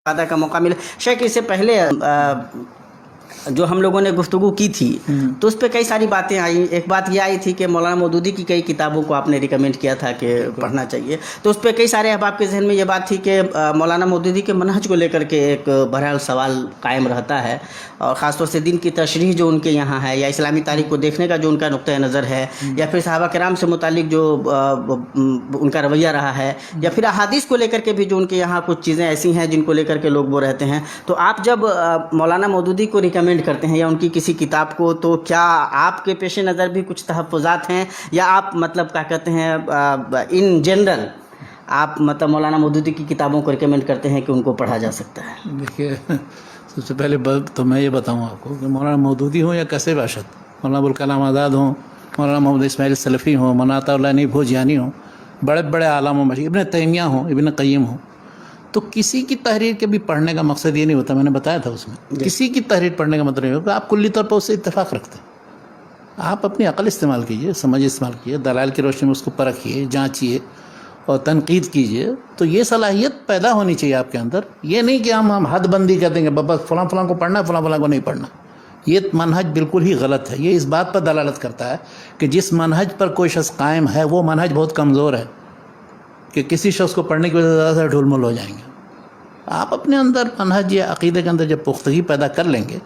वादा का मौका मिला। शेख, इससे पहले जो हम लोगों ने गुफ्तगू की थी तो उस पर कई सारी बातें आई। एक बात ये आई थी कि मौलाना मौदूदी की कई किताबों को आपने रिकमेंड किया था कि पढ़ना चाहिए, तो उस पर कई सारे अहबाब के जहन में ये बात थी कि मौलाना मौदूदी के मनहज को लेकर के एक बहरहाल सवाल कायम रहता है, और ख़ासतौर से दिन की तशरीह जो उनके यहाँ है, या इस्लामी तारीख को देखने का जो उनका नुक्ता नज़र है, या फिर सहाबा किराम से मुतालिक जो उनका रवैया रहा है, या फिर अहादीस को लेकर के भी जो उनके यहाँ कुछ चीज़ें ऐसी हैं जिनको लेकर के लोग वो रहते हैं। तो आप जब मौलाना मौदूदी को रिकमेंड करते हैं या उनकी किसी किताब को, तो क्या आपके पेश नज़र भी कुछ तहफ़्फ़ुज़ात हैं, या आप मतलब क्या कहते हैं इन जनरल आप मतलब मौलाना मौदूदी की किताबों को रिकमेंड करते हैं कि उनको पढ़ा जा सकता है? देखिए, सबसे पहले तो मैं ये बताऊँ आपको कि मौलाना मौदूदी हो या कैसे बाशद, मौलाना अबुल कलाम आज़ाद हो, मौलाना मोहम्मद इस्माइल सलफ़ी हो, मौलाना अताउल्लाह भोजियानी हो, बड़े बड़े आलम मशहूर इब्न तैमिया हो, इब्न क़य्यिम हो, तो किसी की तहरीर के भी पढ़ने का मकसद ये नहीं होता। मैंने बताया था उसमें, किसी की तहरीर पढ़ने का मतलब ये होगा आप कुल्ली तौर पर उससे इत्तेफाक रखते हैं। आप अपनी अक़ल इस्तेमाल कीजिए, समझ इस्तेमाल कीजिए, दलाल की रोशनी में उसको परखिए, जांचिए और तनकीद कीजिए। तो ये सलाहियत पैदा होनी चाहिए आपके अंदर। ये नहीं कि हम हद बंदी कर देंगे, बस फलां फलां को पढ़ना है, फलां फलां को नहीं पढ़ना। ये मनहज बिल्कुल ही गलत है। ये इस बात पर दलालत करता है कि जिस मनहज पर कोई शख्स कायम है वो मनहज बहुत कमज़ोर है, कि किसी शख्स को पढ़ने की वजह से ज़्यादा ढुलमुल हो जाएंगे। आप अपने अंदर मनहज या अक़ीदे के अंदर जब पुख्तगी पैदा कर लेंगे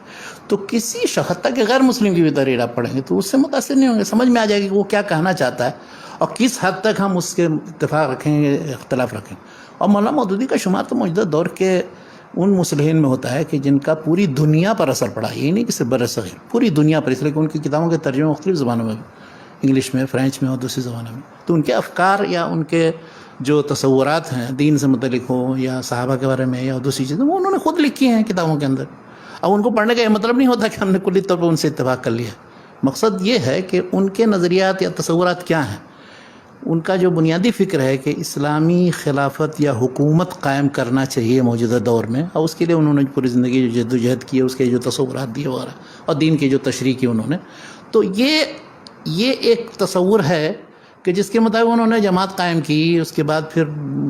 तो किसी शख्स तक गैर मुस्लिम की भी तहरीर आप पढ़ेंगे तो उससे मुतासिर नहीं होंगे। समझ में आ जाएगी कि वो क्या कहना चाहता है और किस हद तक हम उसके इत्तेफाक रखेंगे, इख्तलाफ रखेंगे। और मौलाना मौदूदी का शुमार तो मौजूदा दौर के उन मुस्लिमीन में होता है कि जिनका पूरी दुनिया पर असर पड़ा। ये नहीं कि सिर्फ बरसग़ीर, पूरी दुनिया पर, इसलिए कि उनकी किताबों के तर्जुमे मुख्तलिफ़ ज़बानों में, इंग्लिश में, फ्रेंच में और दूसरी ज़बानों में। तो उनके अफ़कार या उनके जो तसव्वुरात हैं दीन से मुतल्लिक़ हो या सहाबा के बारे में या दूसरी चीज़ें, वो उन्होंने ख़ुद लिखी हैं किताबों के अंदर। अब उनको पढ़ने का ये मतलब नहीं होता कि हमने कुल्ली तौर पर उनसे इत्तेफाक कर लिया। मकसद ये है कि उनके नज़रियात या तसव्वुरात क्या हैं, उनका जो बुनियादी फ़िक्र है कि इस्लामी खिलाफत या हुकूमत कायम करना चाहिए मौजूदा दौर में, और उसके लिए उन्होंने पूरी ज़िंदगी जो जद्दोजहद की है, उसके जो तसव्वुरात दिए वगैरह, और दीन की जो तशरीह की उन्होंने, तो ये एक तसव्वुर है कि जिसके मुताबिक उन्होंने जमात कायम की, उसके बाद फिर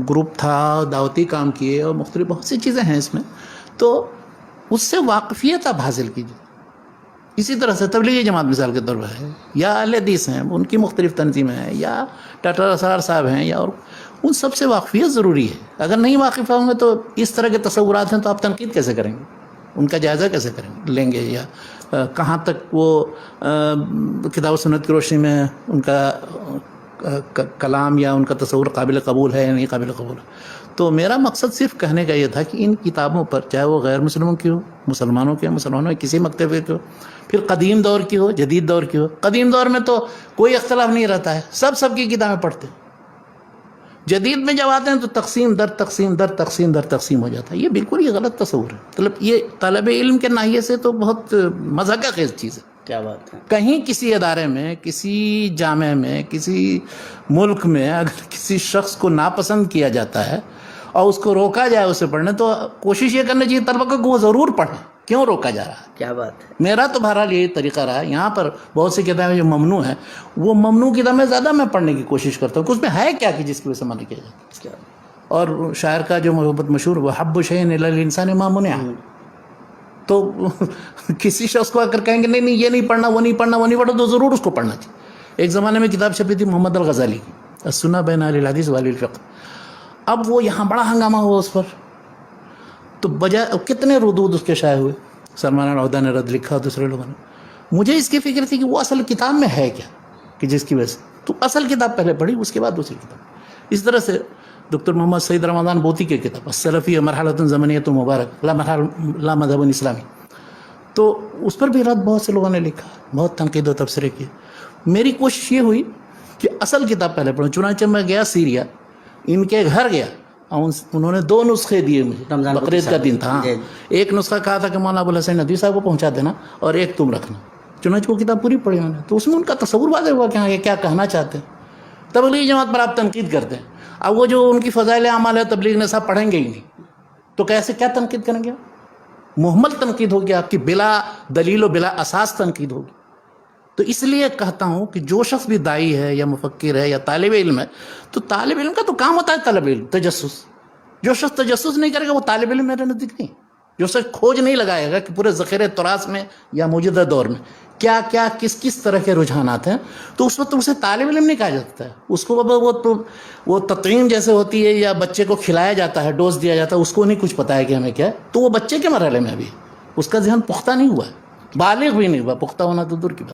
ग्रुप था, दावती काम किए और मुख्तलिफ बहुत सी चीज़ें हैं इसमें। तो उससे वाक़फ़ियत आप हासिल कीजिए। इसी तरह से तबलीगी जमात मिसाल के तौर पर है, या अहले हदीस हैं, उनकी मुख्तलिफ तंजीमें हैं, या डॉक्टर असरार साहब हैं, या और उन सब से वाक़फ़ियत ज़रूरी है। अगर नहीं वाक़िफ़ होंगे तो इस तरह के तसव्वुरात हैं तो आप तनकीद कैसे करेंगे, उनका जायज़ा कैसे लेंगे, या कहाँ तक वो किताब सुन्नत की रोशनी में उनका कलाम या उनका तसव्वुर काबिल कबूल है या नहीं काबिल कबूल है। तो मेरा मकसद सिर्फ कहने का ये था कि इन किताबों पर, चाहे वो गैर मुस्लिमों की हो, मुसलमानों की हो, मुसलमानों की किसी मकतबे की हो, फिर कदीम दौर की हो, जदीद दौर की हो। कदीम दौर में तो कोई इख्तलाफ नहीं रहता है, सबकी किताबें पढ़ते हैं। जदीद में जब आते हैं तो तकसीम दर तकसीम दर तकसीम दर तकसीम हो जाता है। ये बिल्कुल ही गलत तसव्वुर है। मतलब ये तलब इल्म के नाहिए से तो बहुत मज़ाक़ खेज़ चीज़ है। क्या बात है। कहीं किसी अदारे में, किसी जामे में, किसी मुल्क में अगर किसी शख्स को नापसंद किया जाता है और उसको रोका जाए उसे पढ़ने, तो कोशिश ये करनी चाहिए तलबा को वो ज़रूर पढ़ें। क्यों रोका जा रहा है? क्या बात है। मेरा तो बहरहाल यही तरीका रहा है। यहाँ पर बहुत सी किताबें जो ममनू हैं, वो ममनू किताबें ज़्यादा मैं पढ़ने की कोशिश करता हूँ कि उसमें है क्या कि जिसकी वजह से मना किया जाता है। और शायर का जो मोहब्बत मशहूर, वह हब्बु शैइन इलल इंसान मा मुनिअ, तो किसी शख्स को अगर कहेंगे नहीं ये नहीं पढ़ना, वो नहीं पढ़ना, तो ज़रूर उसको पढ़ना चाहिए। एक ज़माने में किताब छपी थी मोहम्मद अल-ग़ज़ाली की, अस्सुन्ना बैन अहलिल हदीस व अहलिल फ़िक़्ह। अब वो यहाँ बड़ा हंगामा हुआ उस पर, तो बजाय कितने रुदूद उसके शाये हुए, सलमान अल-औदा ने रद्द लिखा, दूसरे लोगों ने। मुझे इसकी फ़िक्र थी कि वो असल किताब में है क्या कि जिसकी वजह से, तो असल किताब पहले पढ़ी, उसके बाद दूसरी किताब। इस तरह से डॉक्टर मोहम्मद सईद रमज़ान बोती की किताब सलफ़ी मरहलतुन ज़मनिय्यतुन मुबारक ला मज़हबुन इस्लामी, तो उस पर भी रद्द बहुत से लोगों ने लिखा, बहुत तनकीद व तबसरे किए। मेरी कोशिश ये हुई कि असल किताब पहले पढ़ूँ। चुनांचे मैं गया सीरिया, इनके घर गया, उन्होंने 2 नुस्खे दिए मुझे। बकरीद का दिन था, हाँ। एक नुस्खा कहा था कि मौलाना अबुल हसन नदवी साहब को पहुँचा देना और एक तुम रखना। चुनांचे वो किताब पूरी पढ़ी मैंने, तो उसमें उनका तसव्वुर वाज़ेह हुआ कि हाँ ये क्या कहना चाहते हैं। तबलीगी जमात पर आप तनकीद करते हैं, अब वो जो उनकी फ़ज़ाइल अमाल है तबलीग ने साहब पढ़ेंगे ही नहीं, तो कैसे क्या तनकीद करेंगे? मुहम्मल तनकीद होगी आपकी, बिला दलील व बिला असास तनकीद होगी। तो इसलिए कहता हूँ कि जो शख्स भी दाई है या मुफक्किर है या तालिब इल्म है, तो तालिब इल्म का तो काम होता है तलब इल्म, तजस्सुस। جو شخص تجسس نہیں کرے گا وہ طالب علم میرے نزدیک نہیں. جو شخص کھوج نہیں لگائے گا کہ پورے ذخیرے تراث میں یا موجودہ دور میں کیا کیا کس طرح کے رجحانات ہیں, تو اس وقت اسے طالب علم نہیں کہا جاتا ہے. اس کو وہ تطعیم جیسے ہوتی ہے یا بچے کو کھلایا جاتا ہے, ڈوز دیا جاتا ہے, اس کو نہیں کچھ پتا ہے کہ ہمیں کیا ہے, تو وہ بچے کے مرحلے میں ابھی اس کا ذہن پختہ نہیں ہوا ہے, بالغ بھی نہیں ہوا, پختہ ہونا تو دور کی بات.